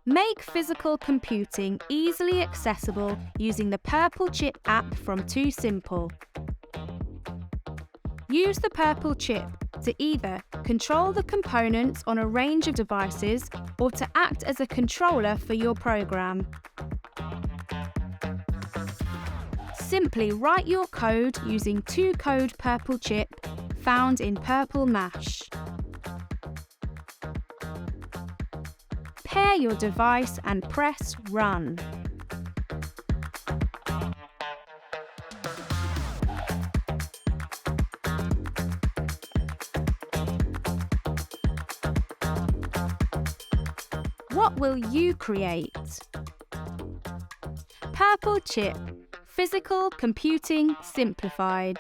Make physical computing easily accessible using the Purple Chip app from TuSimple. Use the Purple Chip to either control the components on a range of devices or to act as a controller for your program. Simply write your code using TuCode Purple Chip found in Purple Mash. Pair your device and press Run. What will you create? Purple Chip. Physical computing simplified.